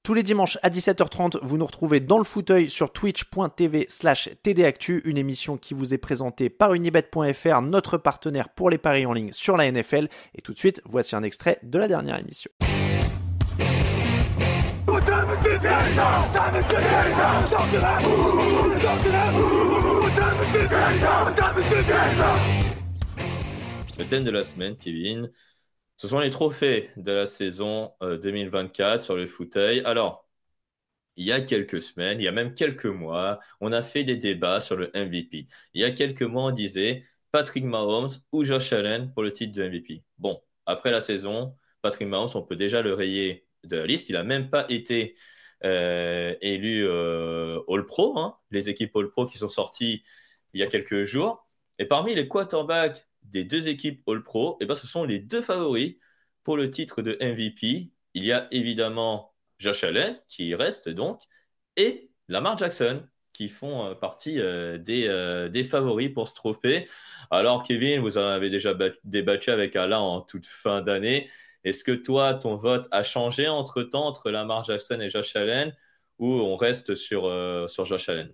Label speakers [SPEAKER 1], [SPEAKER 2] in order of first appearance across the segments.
[SPEAKER 1] Tous les dimanches à 17h30, vous nous retrouvez dans le fauteuil sur twitch.tv/tdactu, une émission qui vous est présentée par unibet.fr, notre partenaire pour les paris en ligne sur la NFL. Et tout de suite, voici un extrait de la dernière émission.
[SPEAKER 2] Le thème de la semaine, Kevin, ce sont les trophées de la saison 2024 sur le fauteuil. Alors, il y a quelques semaines, il y a même quelques mois, on a fait des débats sur le MVP. Il y a quelques mois, on disait Patrick Mahomes ou Josh Allen pour le titre de MVP. Bon, après la saison, Patrick Mahomes, on peut déjà le rayer de la liste. Il n'a même pas été élu All-Pro, hein, les équipes All-Pro qui sont sorties il y a quelques jours. Et parmi les quarterbacks des deux équipes All-Pro, eh ben, ce sont les deux favoris pour le titre de MVP. Il y a évidemment Josh Allen, qui reste donc, et Lamar Jackson, qui font partie des favoris pour ce trophée. Alors, Kevin, vous en avez déjà débattu avec Alain en toute fin d'année. Est-ce que toi, ton vote a changé entre-temps entre Lamar Jackson et Josh Allen, ou on reste sur Josh Allen?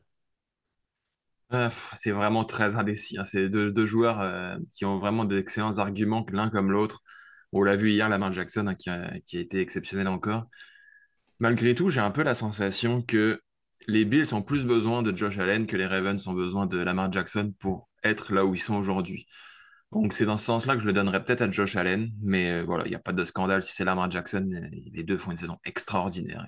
[SPEAKER 3] C'est vraiment très indécis, hein. C'est deux joueurs qui ont vraiment d'excellents arguments l'un comme l'autre. On l'a vu hier, Lamar Jackson, hein, qui a été exceptionnel encore. Malgré tout, j'ai un peu la sensation que les Bills ont plus besoin de Josh Allen que les Ravens ont besoin de Lamar Jackson pour être là où ils sont aujourd'hui. Donc c'est dans ce sens-là que je le donnerais peut-être à Josh Allen, mais voilà, il n'y a pas de scandale si c'est Lamar Jackson. Les deux font une saison extraordinaire.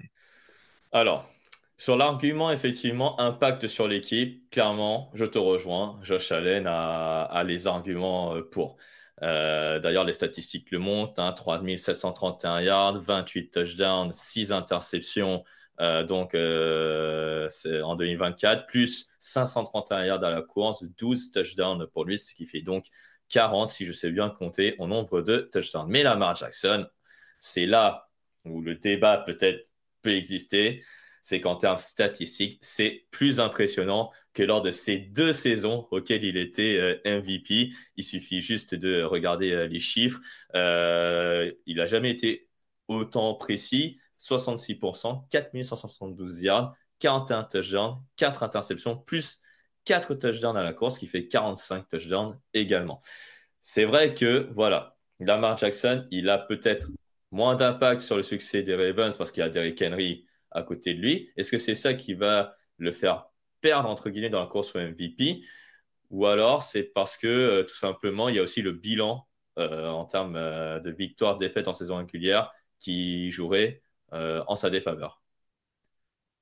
[SPEAKER 2] Alors, sur l'argument, effectivement, impact sur l'équipe, clairement, je te rejoins. Josh Allen a les arguments pour. D'ailleurs, les statistiques le montrent, hein, 3731 yards, 28 touchdowns, 6 interceptions c'est en 2024, plus 531 yards à la course, 12 touchdowns pour lui, ce qui fait donc 40, si je sais bien compter, au nombre de touchdowns. Mais Lamar Jackson, c'est là où le débat peut-être peut exister, c'est qu'en termes statistiques, c'est plus impressionnant que lors de ces deux saisons auxquelles il était MVP. Il suffit juste de regarder les chiffres. Il n'a jamais été autant précis. 66%, 4172 yards, 41 touchdowns, 4 interceptions, plus 4 touchdowns à la course, qui fait 45 touchdowns également. C'est vrai que, voilà, Lamar Jackson, il a peut-être moins d'impact sur le succès des Ravens parce qu'il y a Derrick Henry à côté de lui. Est-ce que c'est ça qui va le faire perdre, entre guillemets, dans la course au MVP? Ou alors c'est parce que, tout simplement, il y a aussi le bilan en termes de victoire-défaite en saison régulière qui jouerait en sa défaveur.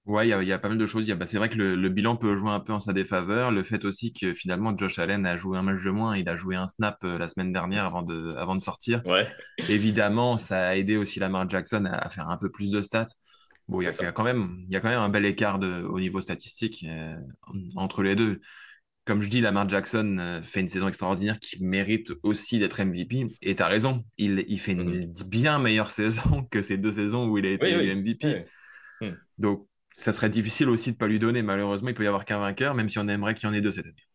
[SPEAKER 3] Ouais, il y a pas mal de choses. C'est vrai que le bilan peut jouer un peu en sa défaveur. Le fait aussi que finalement Josh Allen a joué un match de moins, il a joué un snap la semaine dernière avant de sortir.
[SPEAKER 2] Ouais,
[SPEAKER 3] Évidemment, ça a aidé aussi Lamar Jackson à faire un peu plus de stats. Bon,
[SPEAKER 2] c'est ça.
[SPEAKER 3] il y a quand même un bel écart au niveau statistique entre les deux. Comme je dis, Lamar Jackson fait une saison extraordinaire qui mérite aussi d'être MVP. Et tu as raison, il fait
[SPEAKER 2] Mhm.
[SPEAKER 3] une bien meilleure saison que ces deux saisons où il a été
[SPEAKER 2] Oui,
[SPEAKER 3] élu
[SPEAKER 2] oui.
[SPEAKER 3] MVP.
[SPEAKER 2] Oui. Mhm.
[SPEAKER 3] Donc, ça serait difficile aussi de pas lui donner. Malheureusement, il peut y avoir qu'un vainqueur, même si on aimerait qu'il y en ait deux cette année.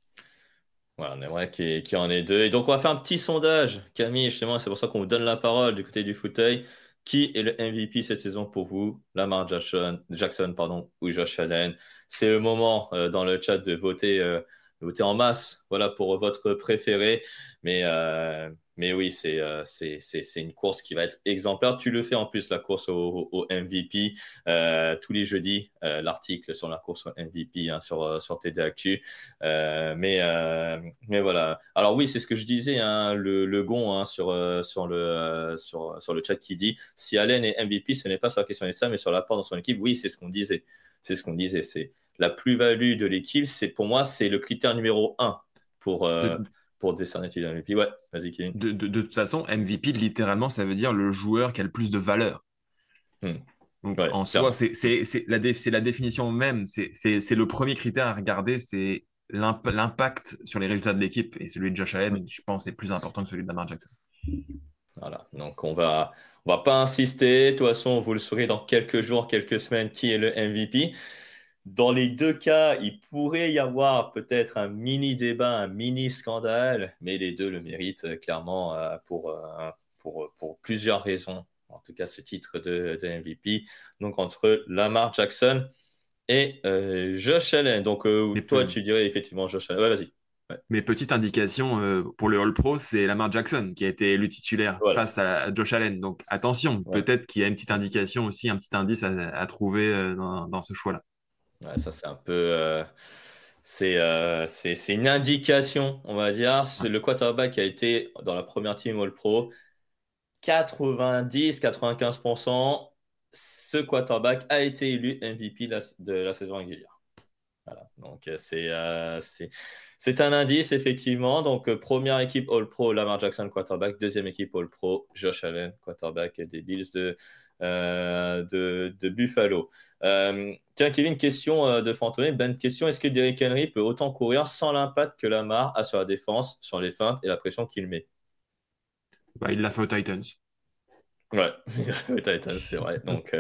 [SPEAKER 2] Voilà, on aimerait qu'il y en ait deux. Et donc, on va faire un petit sondage, Camille, justement, c'est pour ça qu'on vous donne la parole du côté du fauteuil. Qui est le MVP cette saison pour vous? Lamar Jackson, pardon, ou Josh Allen? C'est le moment dans le chat de voter en masse, voilà, pour votre préféré. Mais, euh, mais oui, c'est une course qui va être exemplaire. Tu le fais en plus, la course au MVP, tous les jeudis, l'article sur la course au MVP, hein, sur TD Actu. Mais voilà. Alors oui, c'est ce que je disais, hein, le Gon, hein, sur le chat qui dit si Allen est MVP, ce n'est pas sur la question des stats, mais sur l'apport dans son équipe. Oui, c'est ce qu'on disait. C'est ce qu'on disait. C'est la plus-value de l'équipe. C'est pour moi, c'est le critère numéro un pour euh,
[SPEAKER 3] De,
[SPEAKER 2] pour décerner le MVP. Ouais, vas-y, Kevin.
[SPEAKER 3] de toute façon, MVP, littéralement, ça veut dire le joueur qui a le plus de valeur.
[SPEAKER 2] Hmm.
[SPEAKER 3] Donc,
[SPEAKER 2] Ouais,
[SPEAKER 3] en soi,
[SPEAKER 2] clairement. Hmm.
[SPEAKER 3] c'est la définition même. C'est le premier critère à regarder, c'est l'impact sur les résultats de l'équipe. Et celui de Josh Allen, je pense, est plus important que celui de Lamar Jackson.
[SPEAKER 2] Voilà. Donc on va pas insister. De toute façon, vous le saurez dans quelques jours, quelques semaines, qui est le MVP. Dans les deux cas, il pourrait y avoir peut-être un mini débat, un mini scandale, mais les deux le méritent clairement pour plusieurs raisons. en tout cas ce titre de MVP, donc entre Lamar Jackson et Josh Allen. Donc
[SPEAKER 3] Mais,
[SPEAKER 2] toi,
[SPEAKER 3] peu-
[SPEAKER 2] tu dirais effectivement Josh Allen. Ouais, vas-y. Ouais.
[SPEAKER 3] mais petite indication pour le All-Pro, c'est Lamar Jackson qui a été élu titulaire
[SPEAKER 2] Voilà.
[SPEAKER 3] face à Josh Allen. Donc attention,
[SPEAKER 2] Ouais.
[SPEAKER 3] peut-être qu'il y a une petite indication aussi, un petit indice à trouver dans ce choix-là.
[SPEAKER 2] Ouais, ça, c'est un peu. C'est une indication, on va dire.
[SPEAKER 3] Ouais.
[SPEAKER 2] C'est le quarterback a été dans la première team All-Pro. 90-95%, ce quarterback a été élu MVP de la saison régulière. Voilà. Donc, c'est un indice, effectivement. Donc, première équipe All-Pro, Lamar Jackson, quarterback. Deuxième équipe All-Pro, Josh Allen, quarterback des Bills de Buffalo. Tiens, Kevin, question de Fantôme. Bonne question. Est-ce que Derrick Henry peut autant courir sans l'impact que Lamar a sur la défense, sur les feintes et la pression qu'il met?
[SPEAKER 3] Bah, il l'a fait aux Titans.
[SPEAKER 2] Ouais, oui, c'est vrai. Donc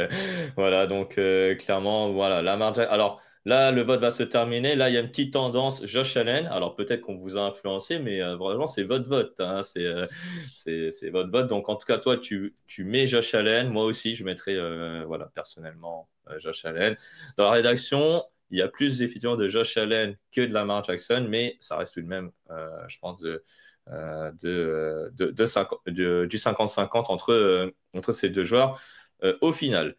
[SPEAKER 2] voilà, donc clairement, voilà, Lamar Jackson. Alors là, le vote va se terminer. Là, il y a une petite tendance, Josh Allen. Alors peut-être qu'on vous a influencé, mais vraiment, c'est votre vote. Hein. C'est votre vote. Donc en tout cas, toi, tu mets Josh Allen. Moi aussi, je mettrai, voilà, personnellement, Josh Allen. Dans la rédaction, il y a plus effectivement de Josh Allen que de Lamar Jackson, mais ça reste tout de même, je pense, du 50-50 entre ces deux joueurs au final.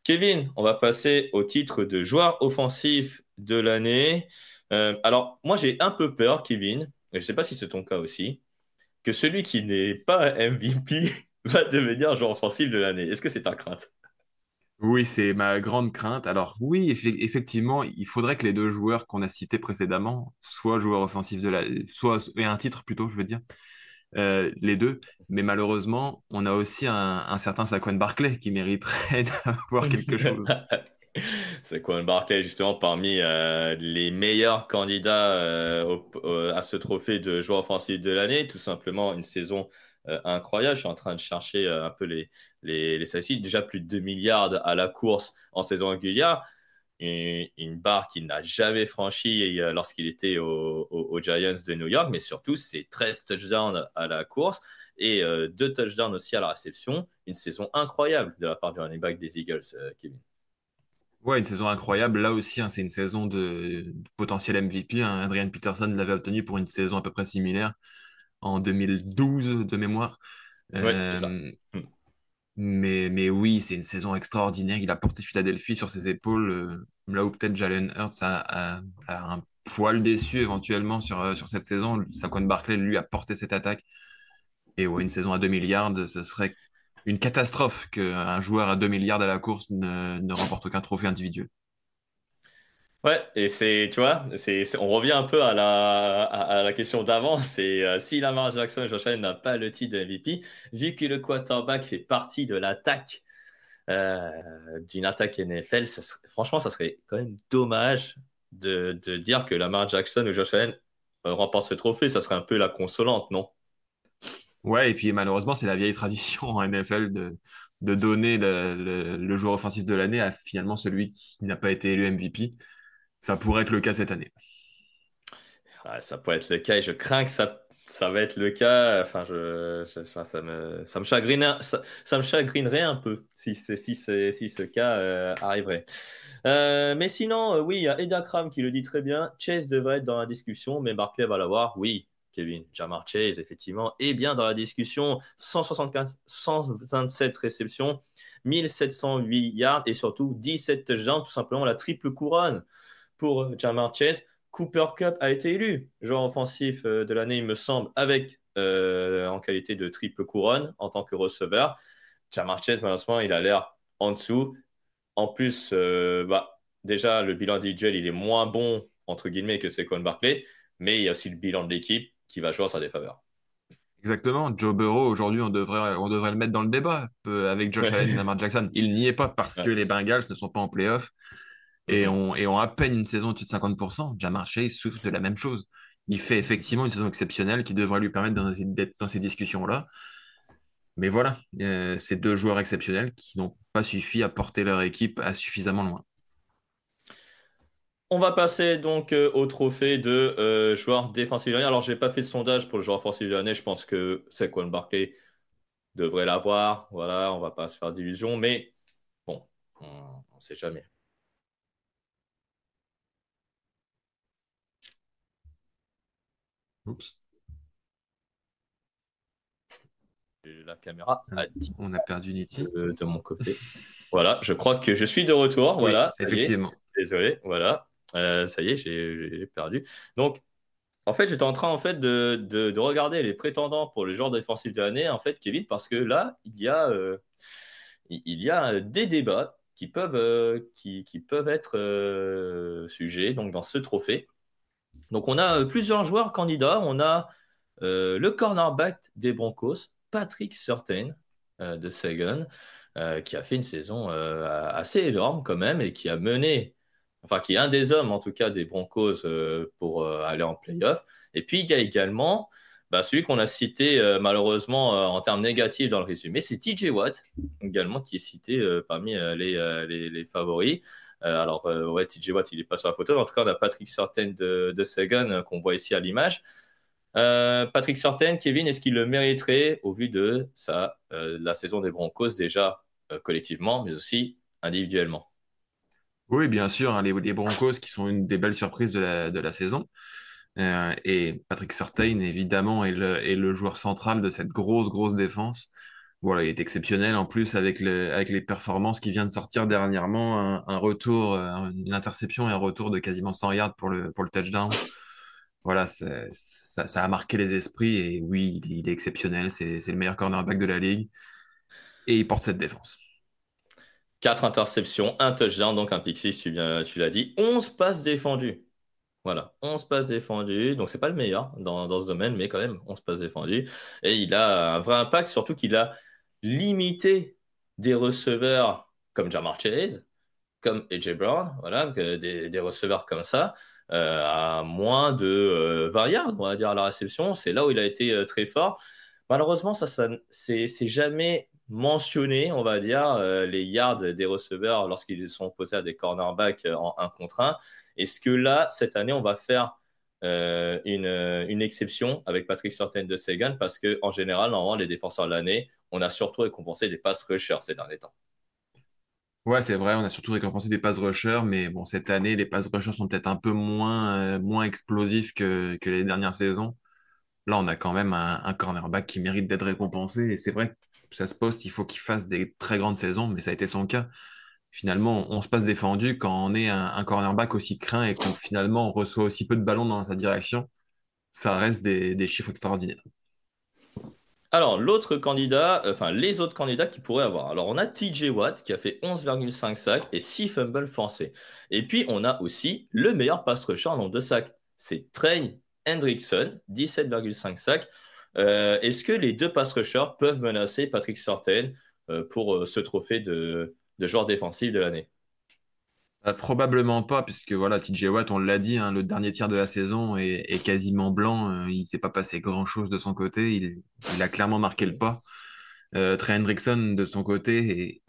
[SPEAKER 2] Kevin, on va passer au titre de joueur offensif de l'année. Alors, moi, j'ai un peu peur, Kevin, et je ne sais pas si c'est ton cas aussi, que celui qui n'est pas MVP va devenir joueur offensif de l'année. Est-ce que c'est ta crainte?
[SPEAKER 3] Oui, c'est ma grande crainte. Alors oui, effectivement, il faudrait que les deux joueurs qu'on a cités précédemment soient joueurs offensifs soit et un titre plutôt, je veux dire, les deux. Mais malheureusement, on a aussi un certain Saquon Barkley qui mériterait d'avoir quelque chose.
[SPEAKER 2] C'est Saquon Barkley, justement, parmi les meilleurs candidats à ce trophée de joueur offensif de l'année. Tout simplement, une saison incroyable. Je suis en train de chercher un peu les statistiques. Déjà plus de 2 milliards à la course en saison régulière. Une barre qu'il n'a jamais franchie lorsqu'il était aux Giants de New York. Mais surtout, c'est 13 touchdowns à la course et 2 touchdowns aussi à la réception. Une saison incroyable de la part du running back des Eagles, Kevin.
[SPEAKER 3] Ouais, une saison incroyable. Là aussi, hein, c'est une saison de potentiel MVP, hein. Adrian Peterson l'avait obtenu pour une saison à peu près similaire en 2012 de mémoire.
[SPEAKER 2] Oui, c'est ça.
[SPEAKER 3] Euh, mais oui, c'est une saison extraordinaire. Il a porté Philadelphie sur ses épaules, là où peut-être Jalen Hurts a un poil déçu éventuellement sur cette saison. Saquon Barkley, lui, a porté cette attaque. Et ouais, une saison à 2 milliards, ce serait une catastrophe qu'un joueur à 2 milliards à la course ne remporte aucun trophée individuel.
[SPEAKER 2] Ouais, et tu vois, on revient un peu à la question d'avant. C'est si Lamar Jackson et Josh Allen n'ont pas le titre de MVP, vu que le quarterback fait partie de l'attaque, d'une attaque NFL, franchement, ça serait quand même dommage de dire que Lamar Jackson ou Josh Allen remportent ce trophée. Ça serait un peu la consolante, non?
[SPEAKER 3] Ouais, et puis malheureusement, c'est la vieille tradition en NFL de donner le joueur offensif de l'année à finalement celui qui n'a pas été élu MVP. Ça pourrait être le cas cette année.
[SPEAKER 2] Ouais, ça pourrait être le cas et je crains que ça va être le cas. Enfin, enfin, ça me chagrinerait un peu si ce cas arriverait. Mais sinon, oui, il y a Eda Kram qui le dit très bien. Chase devrait être dans la discussion, mais Barclay va l'avoir. Oui, Kevin, Jamar Chase, effectivement, est bien dans la discussion. 175, 127 réceptions, 1708 yards et surtout 17 touchdowns, tout simplement la triple couronne pour Jamar Chase. Cooper Cup a été élu joueur offensif de l'année, il me semble, avec en qualité de triple couronne en tant que receveur. Jamar Chase, malheureusement, il a l'air en dessous. En plus, déjà, le bilan individuel, il est moins bon, entre guillemets, que Saquon Barkley, mais il y a aussi le bilan de l'équipe qui va jouer en sa défaveur.
[SPEAKER 3] Exactement. Joe Burrow, aujourd'hui, on devrait le mettre dans le débat avec Josh Allen et
[SPEAKER 2] Ouais.
[SPEAKER 3] Lamar Jackson. Il n'y est pas parce que
[SPEAKER 2] Ouais.
[SPEAKER 3] les Bengals ne sont pas en playoff
[SPEAKER 2] Mhm.
[SPEAKER 3] et ont à peine une saison au-dessus de 50%. Jamar Chase souffre de la même chose. Il fait effectivement une saison exceptionnelle qui devrait lui permettre d'être dans ces discussions-là. Mais voilà, c'est deux joueurs exceptionnels qui n'ont pas suffi à porter leur équipe à suffisamment loin.
[SPEAKER 2] On va passer donc au trophée de joueur défensif de l'année. Alors, j'ai pas fait de sondage pour le joueur offensif de l'année. Je pense que Saquon Barkley devrait l'avoir. Voilà, on va pas se faire d'illusions, mais bon, on ne sait jamais.
[SPEAKER 3] Oups.
[SPEAKER 2] La caméra
[SPEAKER 3] Alors,
[SPEAKER 2] a dit
[SPEAKER 3] on a perdu Niti.
[SPEAKER 2] de mon côté. Voilà, je crois que je suis de retour.
[SPEAKER 3] Oui,
[SPEAKER 2] Voilà, ça y est.
[SPEAKER 3] effectivement.
[SPEAKER 2] Désolé, voilà. Ça y est, j'ai perdu. Donc, en fait, j'étais en train en fait de regarder les prétendants pour le joueur défensif de l'année, en fait, Kevin, parce que là, il y a des débats qui peuvent être sujets donc, dans ce trophée. Donc, on a plusieurs joueurs candidats. On a le cornerback des Broncos, Patrick Surtain de Sagan, qui a fait une saison assez énorme quand même et qui a mené, enfin qui est un des hommes en tout cas des Broncos pour aller en playoff. Et puis il y a également celui qu'on a cité malheureusement en termes négatifs dans le résumé, c'est TJ Watt également qui est cité parmi les favoris. Ouais, TJ Watt, il n'est pas sur la photo, mais en tout cas, on a Patrick Surtain de Sagan qu'on voit ici à l'image. Patrick Surtain, Kevin, est-ce qu'il le mériterait au vu de la saison des Broncos déjà collectivement, mais aussi individuellement?
[SPEAKER 3] Oui, bien sûr, hein, les Broncos qui sont une des belles surprises de la saison. Et Patrick Surtain, évidemment, est le joueur central de cette grosse défense. Voilà, il est exceptionnel. En plus, avec les performances qui vient de sortir dernièrement, un retour, une interception et un retour de quasiment 100 yards pour le touchdown. Voilà, ça a marqué les esprits. Et oui, il est exceptionnel. C'est le meilleur cornerback de la ligue. Et il porte cette défense.
[SPEAKER 2] 4 interceptions, un touchdown, donc un pick six, tu l'as dit. 11 passes défendues. Voilà, 11 passes défendues. Donc, c'est pas le meilleur dans ce domaine, mais quand même, 11 passes défendues. Et il a un vrai impact, surtout qu'il a limité des receveurs comme Jamar Chase, comme AJ Brown, voilà, des receveurs comme ça, à moins de 20 yards, on va dire, à la réception. C'est là où il a été très fort. Malheureusement, c'est jamais mentionné, on va dire, les yards des receveurs lorsqu'ils sont posés à des cornerbacks en un contre un. Est-ce que là, cette année, on va faire une exception avec Patrick Surtain de Sagan parce qu'en général, normalement, les défenseurs de l'année, on a surtout récompensé des pass rushers ces derniers temps.
[SPEAKER 3] Ouais, c'est vrai, on a surtout récompensé des pass rushers, mais bon, cette année, les pass rushers sont peut-être un peu moins explosifs que les dernières saisons. Là, on a quand même un cornerback qui mérite d'être récompensé. Et c'est vrai que ça se poste, il faut qu'il fasse des très grandes saisons, mais ça a été son cas. Finalement, on se passe défendu quand on est un cornerback aussi craint et qu'on finalement on reçoit aussi peu de ballons dans sa direction. Ça reste des chiffres extraordinaires.
[SPEAKER 2] Alors, l'autre candidat, enfin les autres candidats qui pourraient avoir. Alors, on a TJ Watt qui a fait 11,5 sacs et 6 fumbles forcés. Et puis, on a aussi le meilleur pass rusher en nombre de sacs. C'est Trey Hendrickson, 17,5 sacs. Est-ce que les deux pass rushers peuvent menacer Patrick Surtain pour ce trophée de joueur défensif de l'année?
[SPEAKER 3] Probablement pas, puisque voilà, TJ Watt, on l'a dit, hein, le dernier tiers de la saison est quasiment blanc. Il s'est pas passé grand-chose de son côté. Il a clairement marqué le pas. Trey Hendrickson, de son côté,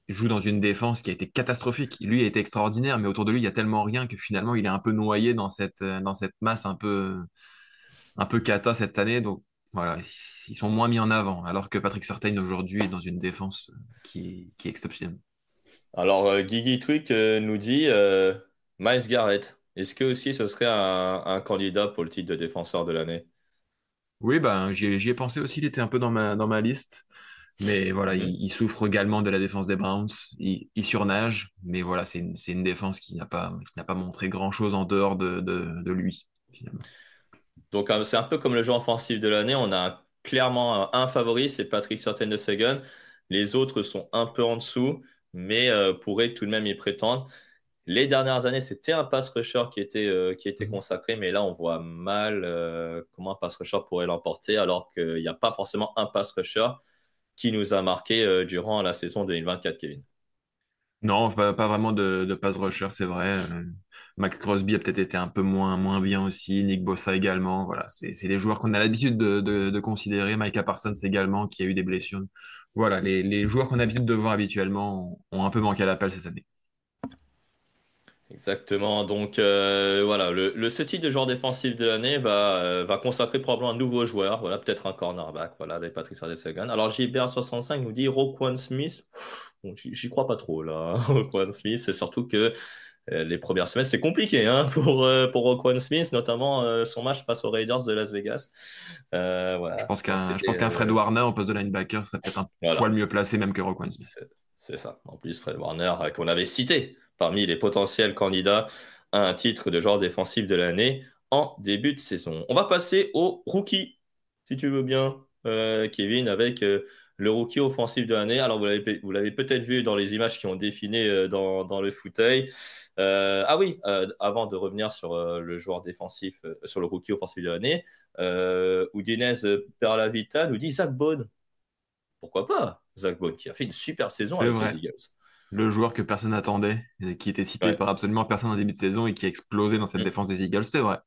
[SPEAKER 3] joue dans une défense qui a été catastrophique. Lui a été extraordinaire, mais autour de lui, il y a tellement rien que finalement, il est un peu noyé dans cette masse un peu cata cette année. Donc voilà, ils sont moins mis en avant, alors que Patrick Surtain aujourd'hui est dans une défense qui est exceptionnelle.
[SPEAKER 2] Alors, Guigui Twig nous dit Miles Garrett. Est-ce que aussi ce serait un candidat pour le titre de défenseur de l'année?
[SPEAKER 3] Oui, ben, j'y ai pensé aussi, il était un peu dans ma liste. Mais voilà,
[SPEAKER 2] Mhm.
[SPEAKER 3] il souffre également de la défense des Browns. Il surnage, mais voilà, c'est une défense qui n'a pas montré grand-chose en dehors de lui, finalement.
[SPEAKER 2] Donc, c'est un peu comme le joueur offensif de l'année. On a clairement un favori, c'est Patrick Surtain de Sagan. Les autres sont un peu en dessous, mais pourraient tout de même y prétendre. Les dernières années, c'était un pass rusher qui était
[SPEAKER 3] Mhm.
[SPEAKER 2] consacré, mais là, on voit mal comment un pass rusher pourrait l'emporter, alors qu'il n'y a pas forcément un pass rusher qui nous a marqué durant la saison 2024, Kevin.
[SPEAKER 3] Non, pas vraiment de pass rusher, c'est vrai. Mac Crosby a peut-être été un peu moins bien aussi. Nick Bosa également. Voilà, c'est les joueurs qu'on a l'habitude de considérer. Micah Parsons également, qui a eu des blessures. Voilà, les joueurs qu'on a l'habitude de voir habituellement ont un peu manqué à l'appel cette année.
[SPEAKER 2] Exactement. Donc voilà, ce type de joueur défensif de l'année va consacrer probablement un nouveau joueur. Voilà, peut-être un cornerback. Voilà, avec Patrick Sardesagan. Alors JBR65 nous dit Roquan Smith. Bon, j'y crois pas trop là. Roquan Smith, c'est surtout que les premières semaines c'est compliqué hein, pour Roquan Smith, notamment son match face aux Raiders de Las Vegas.
[SPEAKER 3] Je
[SPEAKER 2] Voilà.
[SPEAKER 3] pense
[SPEAKER 2] Donc
[SPEAKER 3] qu'un Fred Warner au poste de linebacker serait peut-être un poil
[SPEAKER 2] voilà.
[SPEAKER 3] mieux placé même que Roquan Smith.
[SPEAKER 2] C'est ça. En plus, Fred Warner, qu'on avait cité parmi les potentiels candidats à un titre de joueur défensif de l'année en début de saison. On va passer au rookie, si tu veux bien, Kevin, avec le rookie offensif de l'année. Alors, vous l'avez peut-être vu dans les images qui ont défilé dans le fauteuil. Ah oui, avant de revenir sur le joueur défensif, sur le rookie offensif de l'année, Udinese Perlavita nous dit Zach Bone. Pourquoi pas Zach Bone, qui a fait une super saison
[SPEAKER 3] C'est
[SPEAKER 2] avec les
[SPEAKER 3] vrai.
[SPEAKER 2] Eagles.
[SPEAKER 3] Le joueur que personne n'attendait, et qui était cité
[SPEAKER 2] Ouais.
[SPEAKER 3] par absolument personne en début de saison et qui a explosé dans cette
[SPEAKER 2] Mm.
[SPEAKER 3] défense des Eagles, c'est vrai.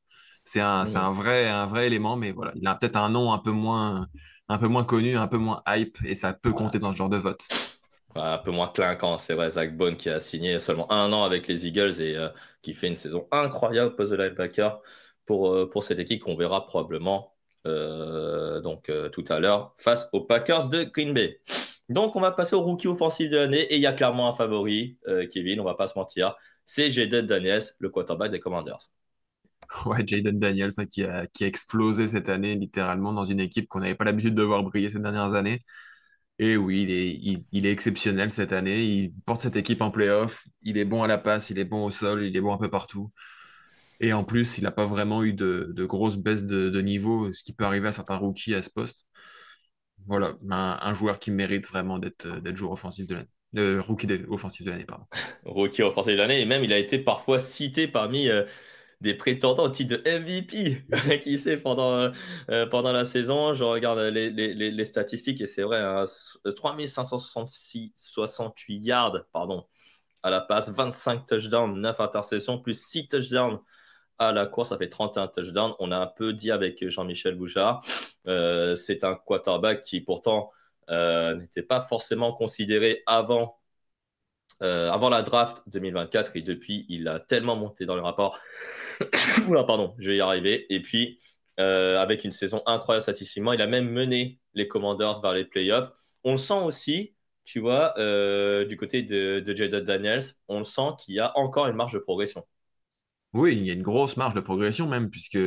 [SPEAKER 3] C'est
[SPEAKER 2] Mm.
[SPEAKER 3] un vrai élément, mais voilà, il a peut-être un nom un peu moins connu, un peu moins hype, et ça peut compter
[SPEAKER 2] Voilà.
[SPEAKER 3] dans ce genre de vote.
[SPEAKER 2] Voilà, un peu moins clinquant, c'est vrai. Zach Bone qui a signé seulement 1 an avec les Eagles et qui fait une saison incroyable au poste de linebacker pour cette équipe qu'on verra probablement tout à l'heure face aux Packers de Green Bay. Donc on va passer au rookie offensif de l'année et il y a clairement un favori, Kevin, on va pas se mentir. C'est Jayden Daniels, le quarterback des Commanders.
[SPEAKER 3] Ouais, Jaden Daniels, hein, qui a explosé cette année, littéralement, dans une équipe qu'on n'avait pas l'habitude de voir briller ces dernières années. Et oui, il est exceptionnel cette année. Il porte cette équipe en playoff. Il est bon à la passe, il est bon au sol, il est bon un peu partout. Et en plus, il n'a pas vraiment eu de grosses baisses de niveau, ce qui peut arriver à certains rookies à ce poste. Voilà, un joueur qui mérite vraiment d'être joueur offensif de l'année. Offensif de l'année, pardon.
[SPEAKER 2] Rookie offensif de l'année et même il a été parfois cité parmi des prétendants au titre de MVP. Qui sait, pendant la saison, je regarde les statistiques et c'est vrai, hein, 6568 yards pardon, à la passe, 25 touchdowns, 9 interceptions, plus 6 touchdowns à la course, ça fait 31 touchdowns. On a un peu dit avec Jean-Michel Bouchard, c'est un quarterback qui pourtant n'était pas forcément considéré avant la draft 2024 et depuis, il a tellement monté dans le rapport. Oula, pardon, je vais y arriver. Et puis, avec une saison incroyable statistiquement, il a même mené les Commanders vers les playoffs. On le sent aussi, tu vois, du côté de Jaden Daniels, on le sent qu'il y a encore une marge de progression.
[SPEAKER 3] Oui, il y a une grosse marge de progression même, puisque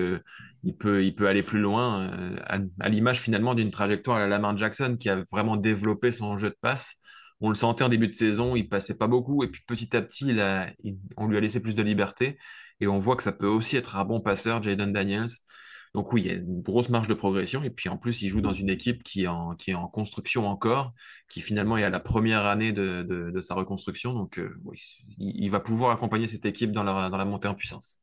[SPEAKER 3] il peut aller plus loin, à l'image finalement d'une trajectoire à la Lamar Jackson qui a vraiment développé son jeu de passe. On le sentait en début de saison, il passait pas beaucoup, et puis petit à petit, on lui a laissé plus de liberté, et on voit que ça peut aussi être un bon passeur, Jaden Daniels. Donc oui, il y a une grosse marge de progression, et puis en plus, il joue dans une équipe qui est en construction encore, qui finalement est à la première année de sa reconstruction, donc oui, il va pouvoir accompagner cette équipe dans la montée en puissance.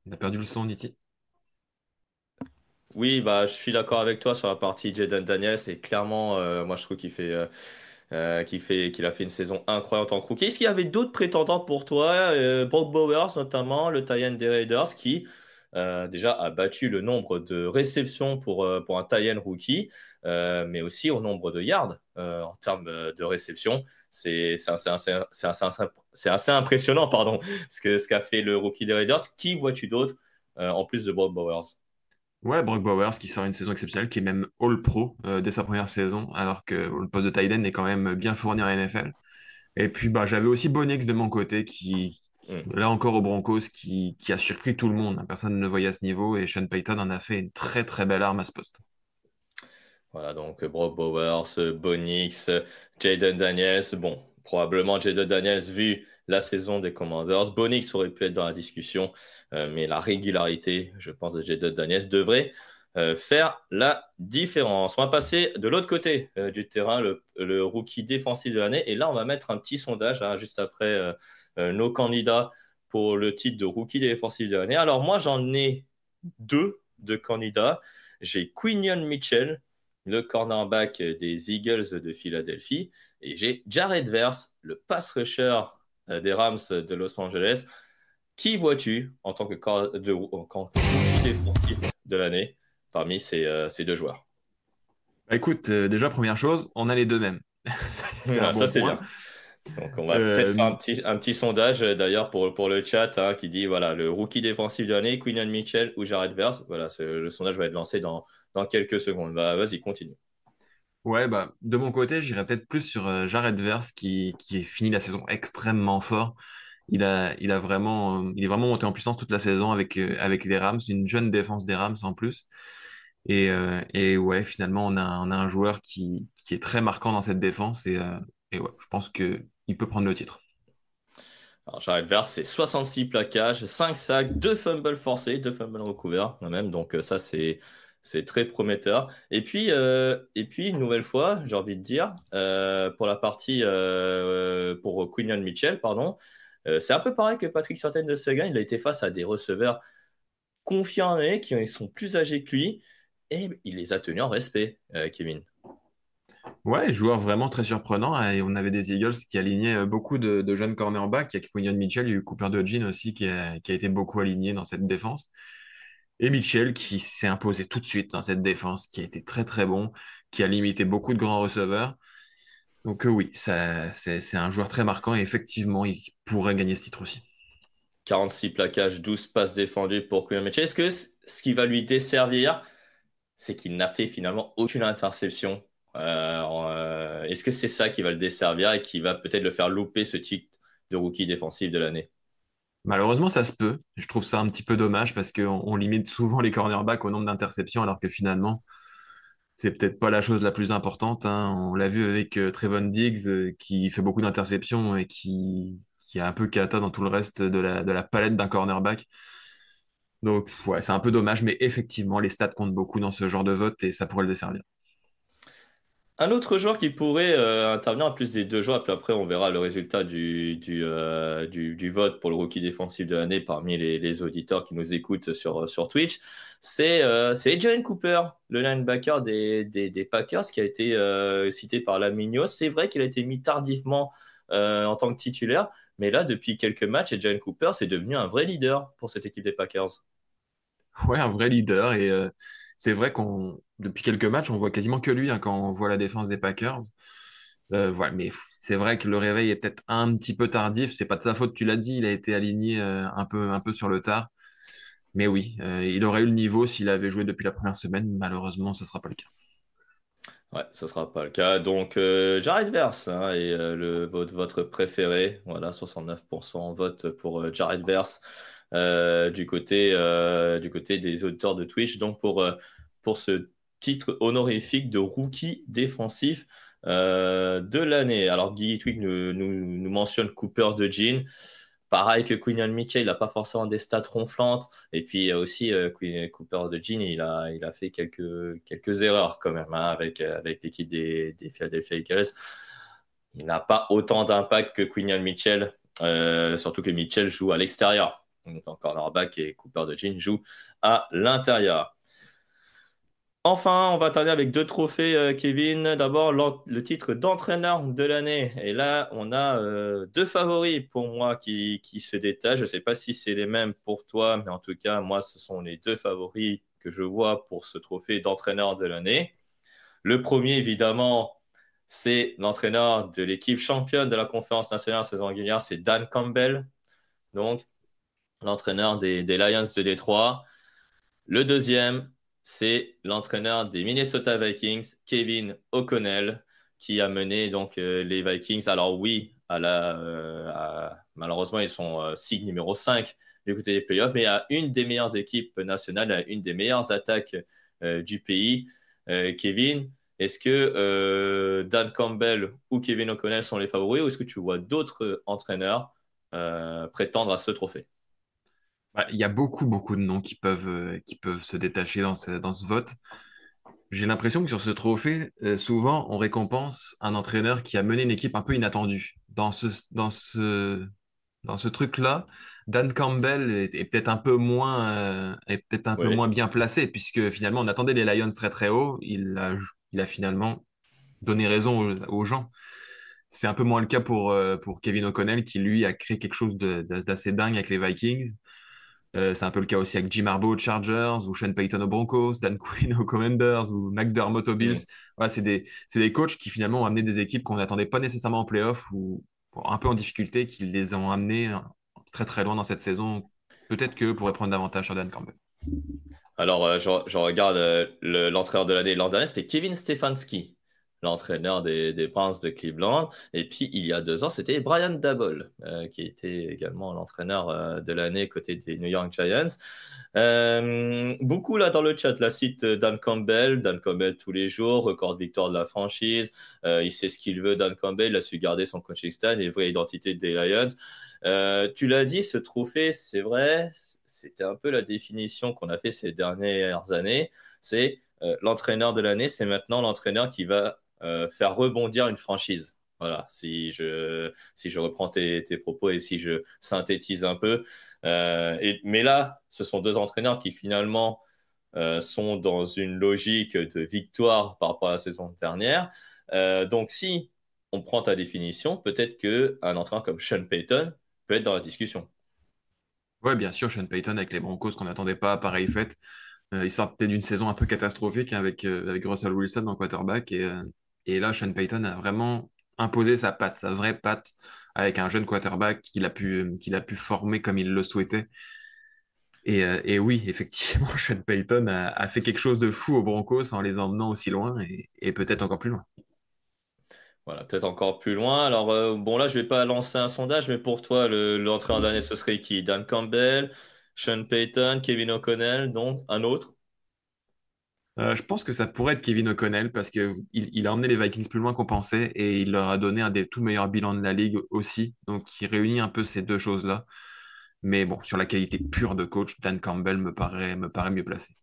[SPEAKER 3] On a perdu le son, Niti.
[SPEAKER 2] Oui, bah, je suis d'accord avec toi sur la partie Jaden Daniels. Et clairement, moi, je trouve qu'il a fait une saison incroyable en tant que rookie. Est-ce qu'il y avait d'autres prétendants pour toi? Brock Bowers, notamment, le tight end des Raiders, qui déjà a battu le nombre de réceptions pour un tight end rookie, mais aussi au nombre de yards en termes de réception. C'est assez impressionnant, pardon, ce qu'a fait le rookie des Raiders. Qui vois-tu d'autre en plus de Brock Bowers?
[SPEAKER 3] Ouais, Brock Bowers qui sort une saison exceptionnelle, qui est même All-Pro dès sa première saison, alors que le poste de tight end est quand même bien fourni en NFL. Et puis bah, j'avais aussi Bonix de mon côté,
[SPEAKER 2] Hmm.
[SPEAKER 3] là encore aux Broncos, qui a surpris tout le monde. Personne ne le voyait à ce niveau, et Sean Payton en a fait une très très belle arme à ce poste.
[SPEAKER 2] Voilà, donc Brock Bowers, Bonix, Jaden Daniels. Bon, probablement Jaden Daniels, vu la saison des Commanders. Bonix aurait pu être dans la discussion, mais la régularité, je pense, de Jaden Daniels devrait faire la différence. On va passer de l'autre côté du terrain, le rookie défensif de l'année. Et là, on va mettre un petit sondage hein, juste après nos candidats pour le titre de rookie défensif de l'année. Alors moi, j'en ai deux de candidats. J'ai Quinion Mitchell, le cornerback des Eagles de Philadelphie, et j'ai Jared Verse, le pass rusher des Rams de Los Angeles. Qui vois-tu en tant en tant que rookie défensif de l'année parmi ces deux joueurs?
[SPEAKER 3] Bah, écoute, déjà, première chose, on a les deux mêmes. C'est un
[SPEAKER 2] Ah, ça,
[SPEAKER 3] bon
[SPEAKER 2] c'est
[SPEAKER 3] point.
[SPEAKER 2] bien. Donc, on va peut-être faire
[SPEAKER 3] Euh,
[SPEAKER 2] un petit sondage d'ailleurs pour le chat hein, qui dit voilà, le rookie défensif de l'année, Quinion Mitchell ou Jared Verse. Voilà, le sondage va être lancé dans quelques secondes. Bah, vas-y, continue.
[SPEAKER 3] ouais, bah, de mon côté, j'irais peut-être plus sur Jared Verse qui a fini la saison extrêmement fort. Il est vraiment monté en puissance toute la saison avec les Rams, une jeune défense des Rams en plus. Et ouais, finalement, on a un joueur qui est très marquant dans cette défense et ouais, je pense que il peut prendre le titre.
[SPEAKER 2] Alors, Jared Verse, c'est 66 plaquages, 5 sacs, 2 fumbles forcés, 2 fumbles recouverts quand même. Donc ça, c'est très prometteur. Et puis, une nouvelle fois, j'ai envie de dire, pour la partie pour Quinion Mitchell, pardon, c'est un peu pareil que Patrick Surtain de Seguin. Il a été face à des receveurs confirmés qui sont plus âgés que lui et il les a tenus en respect, Kevin.
[SPEAKER 3] Ouais, joueur vraiment très surprenant, hein. Et on avait des Eagles qui alignaient beaucoup de jeunes cornerbacks. Il y a Quinion Mitchell, il y a eu Cooper DeJean aussi qui a été beaucoup aligné dans cette défense. Et Mitchell qui s'est imposé tout de suite dans cette défense, qui a été très très bon, qui a limité beaucoup de grands receveurs. Donc oui, c'est un joueur très marquant et effectivement, il pourrait gagner ce titre aussi.
[SPEAKER 2] 46 plaquages, 12 passes défendues pour Quinion Mitchell. Est-ce que ce qui va lui desservir, c'est qu'il n'a fait finalement aucune interception. Est-ce que c'est ça qui va le desservir et qui va peut-être le faire louper ce titre de rookie défensif de l'année?
[SPEAKER 3] Malheureusement, ça se peut. Je trouve ça un petit peu dommage parce qu'on limite souvent les cornerbacks au nombre d'interceptions alors que finalement, c'est peut-être pas la chose la plus importante, hein. On l'a vu avec Trevon Diggs qui fait beaucoup d'interceptions et qui est un peu cata dans tout le reste de la palette d'un cornerback. Donc ouais, c'est un peu dommage, mais effectivement, les stats comptent beaucoup dans ce genre de vote et ça pourrait le desservir.
[SPEAKER 2] Un autre joueur qui pourrait intervenir en plus des deux joueurs, puis après on verra le résultat du vote pour le rookie défensif de l'année parmi les auditeurs qui nous écoutent sur Twitch, c'est Jalen Cooper, le linebacker des Packers qui a été cité par Lamignos. C'est vrai qu'il a été mis tardivement en tant que titulaire, mais là depuis quelques matchs, et Jalen Cooper c'est devenu un vrai leader pour cette équipe des Packers.
[SPEAKER 3] Ouais, un vrai leader et c'est vrai qu'on depuis quelques matchs, on voit quasiment que lui hein, quand on voit la défense des Packers. Voilà, mais c'est vrai que le réveil est peut-être un petit peu tardif. C'est pas de sa faute, tu l'as dit, il a été aligné un peu sur le tard. Mais oui, il aurait eu le niveau s'il avait joué depuis la première semaine. Malheureusement, ce sera pas le cas.
[SPEAKER 2] Ouais, ce sera pas le cas. Donc, Jared Verse hein, est votre préféré. Voilà, 69% vote pour Jared Verse du côté des auditeurs de Twitch. Donc, pour ce titre honorifique de rookie défensif de l'année. Alors, Guy Twig nous mentionne Cooper de Jean. Pareil que Quinion Mitchell, il n'a pas forcément des stats ronflantes. Et puis, il y a aussi Cooper de Jean, il a fait quelques erreurs quand même hein, avec l'équipe des Philadelphia Eagles. Il n'a pas autant d'impact que Quinion Mitchell, surtout que Mitchell joue à l'extérieur. Donc, en cornerback et Cooper de Jean joue à l'intérieur. Enfin, on va terminer avec deux trophées, Kevin. D'abord, le titre d'entraîneur de l'année. Et là, on a deux favoris pour moi qui se détachent. Je ne sais pas si c'est les mêmes pour toi, mais en tout cas, moi, ce sont les deux favoris que je vois pour ce trophée d'entraîneur de l'année. Le premier, évidemment, c'est l'entraîneur de l'équipe championne de la conférence nationale saison régulière, c'est Dan Campbell, donc l'entraîneur des Lions de Détroit. Le deuxième, c'est l'entraîneur des Minnesota Vikings, Kevin O'Connell, qui a mené donc les Vikings. Alors oui, malheureusement, ils sont seed numéro 5 du côté des playoffs, mais à une des meilleures équipes nationales, à une des meilleures attaques du pays. Kevin, est-ce que Dan Campbell ou Kevin O'Connell sont les favoris ou est-ce que tu vois d'autres entraîneurs prétendre à ce trophée?
[SPEAKER 3] Bah, il y a beaucoup de noms qui peuvent se détacher dans ce vote. J'ai l'impression que sur ce trophée, souvent, on récompense un entraîneur qui a mené une équipe un peu inattendue. Dans ce truc-là, Dan Campbell est peut-être un peu est peut-être un peu
[SPEAKER 2] Oui.
[SPEAKER 3] moins bien placé, puisque finalement, on attendait les Lions très très haut. Il a finalement donné raison aux gens. C'est un peu moins le cas pour Kevin O'Connell, qui lui a créé quelque chose d'assez dingue avec les Vikings. C'est un peu le cas aussi avec Jim Harbaugh aux Chargers, ou Sean Payton aux Broncos, Dan Quinn aux Commanders, ou McDermott aux Bills.
[SPEAKER 2] Mm.
[SPEAKER 3] Voilà, c'est des coachs qui finalement ont amené des équipes qu'on n'attendait pas nécessairement en playoff ou un peu en difficulté, qui les ont amenés très très loin dans cette saison. Peut-être qu'eux pourraient prendre davantage sur Dan Campbell.
[SPEAKER 2] Alors, je regarde l'entraîneur de l'année l'an dernier, c'était Kevin Stefanski, l'entraîneur des Browns de Cleveland. Et puis, il y a 2 ans, c'était Brian Daboll, qui était également l'entraîneur de l'année côté des New York Giants. Beaucoup là dans le chat, la cite Dan Campbell. Dan Campbell tous les jours, record de victoire de la franchise. Il sait ce qu'il veut, Dan Campbell. Il a su garder son coaching style et vraie identité des Lions. Tu l'as dit, ce trophée, c'est vrai, c'était un peu la définition qu'on a fait ces dernières années. C'est l'entraîneur de l'année, c'est maintenant l'entraîneur qui va faire rebondir une franchise. Voilà, si je reprends tes propos et si je synthétise un peu. Mais là, ce sont 2 entraîneurs qui finalement sont dans une logique de victoire par rapport à la saison dernière. Donc, si on prend ta définition, peut-être qu'un entraîneur comme Sean Payton peut être dans la discussion.
[SPEAKER 3] Ouais, bien sûr, Sean Payton avec les Broncos qu'on n'attendait pas à pareille fête. Il sortait d'une saison un peu catastrophique, hein, avec Russell Wilson en quarterback. Et là, Sean Payton a vraiment imposé sa patte, sa vraie patte, avec un jeune quarterback qu'il a pu former comme il le souhaitait. Et oui, effectivement, Sean Payton a fait quelque chose de fou aux Broncos en les emmenant aussi loin et peut-être encore plus loin.
[SPEAKER 2] Voilà, peut-être encore plus loin. Alors, bon, là, je vais pas lancer un sondage, mais pour toi, l'entraîneur d'année, ce serait qui? Dan Campbell, Sean Payton, Kevin O'Connell, donc un autre?
[SPEAKER 3] Je pense que ça pourrait être Kevin O'Connell parce qu'il a emmené les Vikings plus loin qu'on pensait et il leur a donné un des tout meilleurs bilans de la ligue aussi. Donc, il réunit un peu ces deux choses-là. Mais bon, sur la qualité pure de coach, Dan Campbell me paraît mieux placé.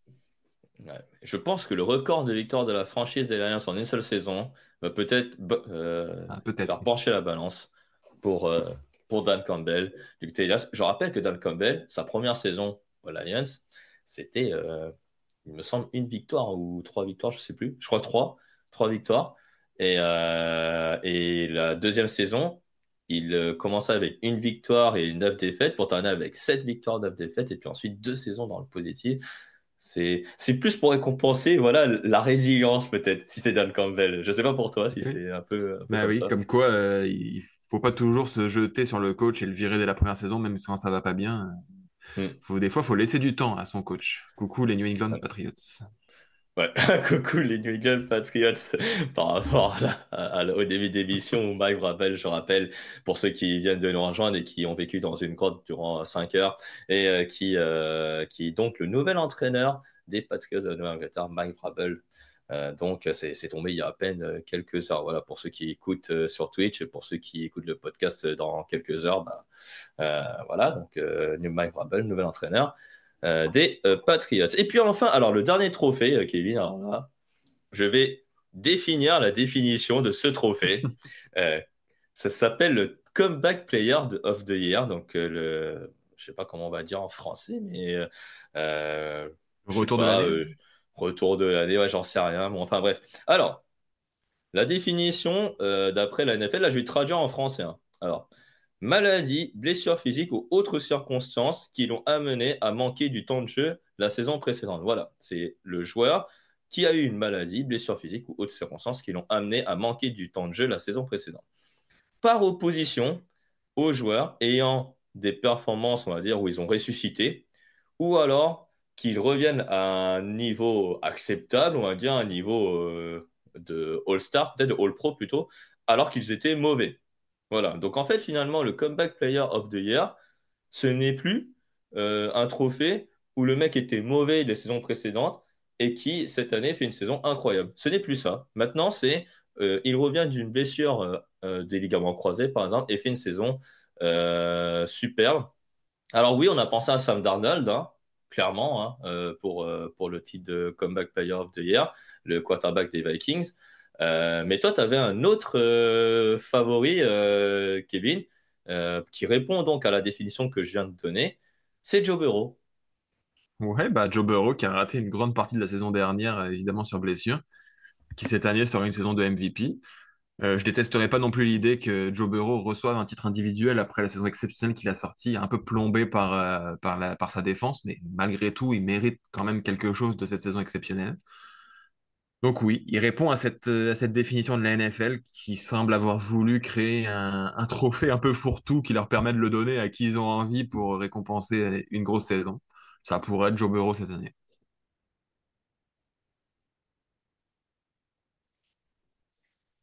[SPEAKER 2] Ouais. Je pense que le record de victoire de la franchise des Lions en une seule saison va peut-être
[SPEAKER 3] Ah, peut-être,
[SPEAKER 2] faire
[SPEAKER 3] oui.
[SPEAKER 2] pencher la balance pour, euh, pour Dan Campbell du Texas. Je rappelle que Dan Campbell, sa première saison aux Lions, c'était, il me semble, une victoire ou 3 victoires, je sais plus. Je crois trois victoires. Et la deuxième saison, il commençait avec une victoire et 9 défaites pour terminer avec 7 victoires, 9 défaites, et puis ensuite 2 saisons dans le positif. C'est plus pour récompenser, voilà, la résilience peut-être, si c'est Dan Campbell. Je sais pas pour toi si
[SPEAKER 3] Oui.
[SPEAKER 2] c'est un peu
[SPEAKER 3] Bah
[SPEAKER 2] comme
[SPEAKER 3] oui,
[SPEAKER 2] ça.
[SPEAKER 3] comme quoi, il faut pas toujours se jeter sur le coach et le virer dès la première saison, même quand ça va pas bien.
[SPEAKER 2] Hmm.
[SPEAKER 3] Des fois, faut laisser du temps à son coach. Coucou les New England
[SPEAKER 2] Ouais.
[SPEAKER 3] Patriots.
[SPEAKER 2] Ouais. Coucou les New England Patriots par rapport au début d'émission où Mike Vrabel, je rappelle, pour ceux qui viennent de nous rejoindre et qui ont vécu dans une grotte durant 5 heures, et qui est donc le nouvel entraîneur des Patriots de Nouvelle-Angleterre, Mike Vrabel. Donc, c'est tombé il y a à peine quelques heures. Voilà, pour ceux qui écoutent sur Twitch et pour ceux qui écoutent le podcast dans quelques heures, bah, voilà, donc Mike Vrabel, nouvel entraîneur des Patriots. Et puis enfin, alors le dernier trophée, Kevin, alors là, je vais définir la définition de ce trophée. Euh, Ça s'appelle le Comeback Player of the Year, donc je sais pas comment on va dire en français, mais je sais
[SPEAKER 3] Retour de
[SPEAKER 2] pas,
[SPEAKER 3] l'année.
[SPEAKER 2] retour de l'année, ouais, j'en sais rien. Bon, enfin bref. Alors, la définition d'après la NFL, là je vais traduire en français, hein. Alors, maladie, blessure physique ou autres circonstances qui l'ont amené à manquer du temps de jeu la saison précédente. Voilà, c'est le joueur qui a eu une maladie, blessure physique ou autres circonstances qui l'ont amené à manquer du temps de jeu la saison précédente. Par opposition aux joueurs ayant des performances, on va dire, où ils ont ressuscité, ou alors qu'ils reviennent à un niveau acceptable, on va dire un niveau de All-Star, peut-être de All-Pro plutôt, alors qu'ils étaient mauvais. Voilà, donc en fait finalement le Comeback Player of the Year, ce n'est plus un trophée où le mec était mauvais les saisons précédentes et qui cette année fait une saison incroyable. Ce n'est plus ça. Maintenant c'est il revient d'une blessure des ligaments croisés par exemple et fait une saison superbe. Alors oui, on a pensé à Sam Darnold, hein, clairement, hein, pour le titre de Comeback Player of the Year, le quarterback des Vikings. Mais toi, tu avais un autre favori, Kevin, qui répond donc à la définition que je viens de donner. C'est Joe Burrow.
[SPEAKER 3] Ouais, bah Joe Burrow qui a raté une grande partie de la saison dernière, évidemment sur blessure, qui cette année sort une saison de MVP. Je détesterais pas non plus l'idée que Joe Burrow reçoive un titre individuel après la saison exceptionnelle qu'il a sortie, un peu plombé par sa défense, mais malgré tout, il mérite quand même quelque chose de cette saison exceptionnelle. Donc oui, il répond à cette définition de la NFL qui semble avoir voulu créer un trophée un peu fourre-tout qui leur permet de le donner à qui ils ont envie pour récompenser une grosse saison. Ça pourrait être Joe Burrow cette année.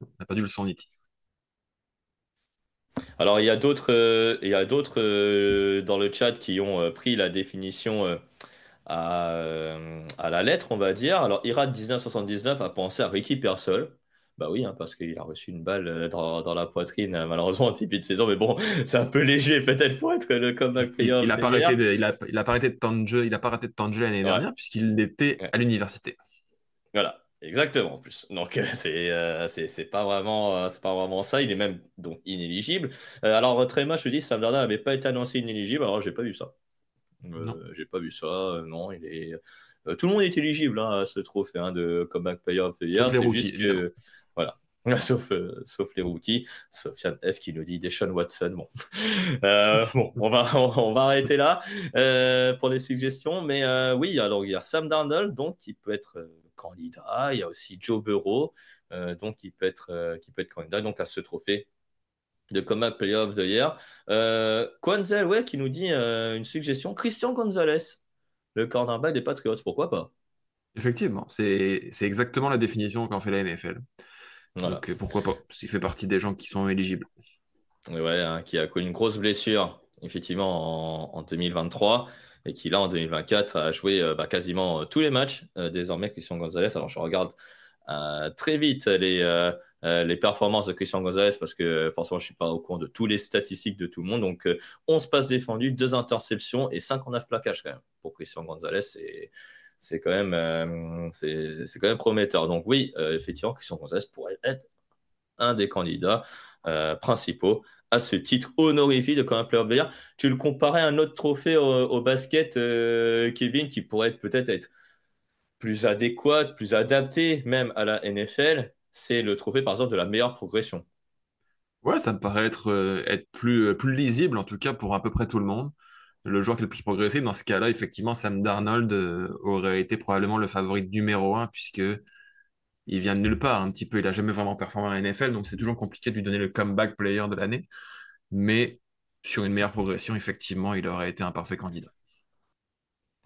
[SPEAKER 3] On n'a pas dû le son, Nitti.
[SPEAKER 2] Alors, il y a d'autres dans le chat qui ont pris la définition à la lettre, on va dire. Alors, Irat 1979 a pensé à Ricky Pearsall. Bah oui, hein, parce qu'il a reçu une balle dans la poitrine, malheureusement, en début de saison. Mais bon, c'est un peu léger, peut-être, pour être le comeback player
[SPEAKER 3] Il
[SPEAKER 2] of
[SPEAKER 3] a
[SPEAKER 2] the
[SPEAKER 3] pas arrêté
[SPEAKER 2] year.
[SPEAKER 3] il a pas arrêté de temps de jeu, il a pas arrêté de temps de jeu l'année
[SPEAKER 2] Ouais,
[SPEAKER 3] dernière puisqu'il était
[SPEAKER 2] ouais.
[SPEAKER 3] à l'université.
[SPEAKER 2] Voilà, exactement en plus. Donc c'est pas vraiment ça. Il est même donc inéligible. Alors Tréma, je te dis, Sam Darnold n'avait pas été annoncé inéligible. Alors j'ai pas vu ça.
[SPEAKER 3] Non,
[SPEAKER 2] J'ai pas vu ça. Non, il est. Tout le monde est éligible hein, à ce trophée hein, de Comeback Player of the
[SPEAKER 3] sauf
[SPEAKER 2] Year.
[SPEAKER 3] les
[SPEAKER 2] C'est
[SPEAKER 3] rookies,
[SPEAKER 2] juste
[SPEAKER 3] évidemment.
[SPEAKER 2] que voilà. Sauf les rookies. Sofiane F qui nous dit Deshaun Watson. Bon, bon on va arrêter là pour les suggestions. Mais oui, alors il y a Sam Darnold donc qui peut être candidat. Il y a aussi Joe Burrow donc qui peut être candidat donc à ce trophée de Comeback Player of the Year. Kwanzaa, ouais, qui nous dit une suggestion. Christian Gonzalez, le cornerback des Patriots, pourquoi pas?
[SPEAKER 3] Effectivement, c'est exactement la définition qu'en fait la NFL.
[SPEAKER 2] Voilà.
[SPEAKER 3] Donc pourquoi pas, s'il fait partie des gens qui sont éligibles.
[SPEAKER 2] Et ouais, hein, qui a connu une grosse blessure, effectivement, en 2023, et qui, là, en 2024, a joué bah, quasiment tous les matchs, désormais, Christian Gonzalez. Alors, je regarde très vite les performances de Christian Gonzalez, parce que forcément, je suis pas au courant de tous les statistiques de tout le monde. Donc, 11 passes défendues, 2 interceptions et 59 plaquages, quand même. Pour Christian Gonzalez, c'est quand même prometteur. Donc, oui, effectivement, Christian Gonzalez pourrait être un des candidats principaux à ce titre honorifique de Comeback Player of the Year. Tu le comparais à un autre trophée au basket, Kevin, qui pourrait peut-être être plus adéquat, plus adapté même à la NFL. C'est le trophée, par exemple, de la meilleure progression.
[SPEAKER 3] Ouais, ça me paraît être plus lisible, en tout cas pour à peu près tout le monde. Le joueur qui est le plus progressé, dans ce cas-là, effectivement, Sam Darnold aurait été probablement le favori numéro un, puisque il vient de nulle part un petit peu. Il a jamais vraiment performé en NFL, donc c'est toujours compliqué de lui donner le comeback player de l'année. Mais sur une meilleure progression, effectivement, il aurait été un parfait candidat.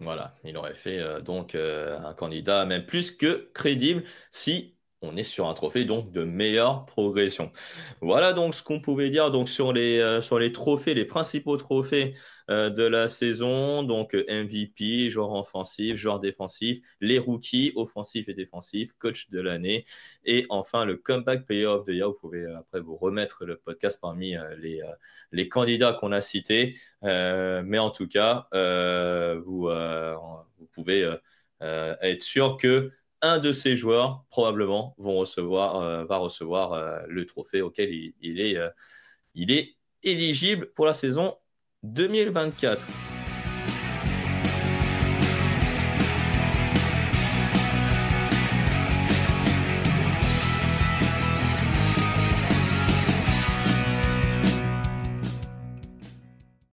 [SPEAKER 2] Voilà, il aurait fait donc un candidat même plus que crédible si on est sur un trophée donc de meilleure progression. Voilà donc ce qu'on pouvait dire donc sur les trophées, les principaux trophées de la saison, donc MVP, joueur offensif, joueur défensif, les rookies offensifs et défensifs, coach de l'année et enfin le comeback player of the year. Vous pouvez après vous remettre le podcast parmi les candidats qu'on a cités. Mais en tout cas, vous pouvez être sûr que un de ces joueurs probablement va recevoir le trophée auquel il est éligible pour la saison 2024.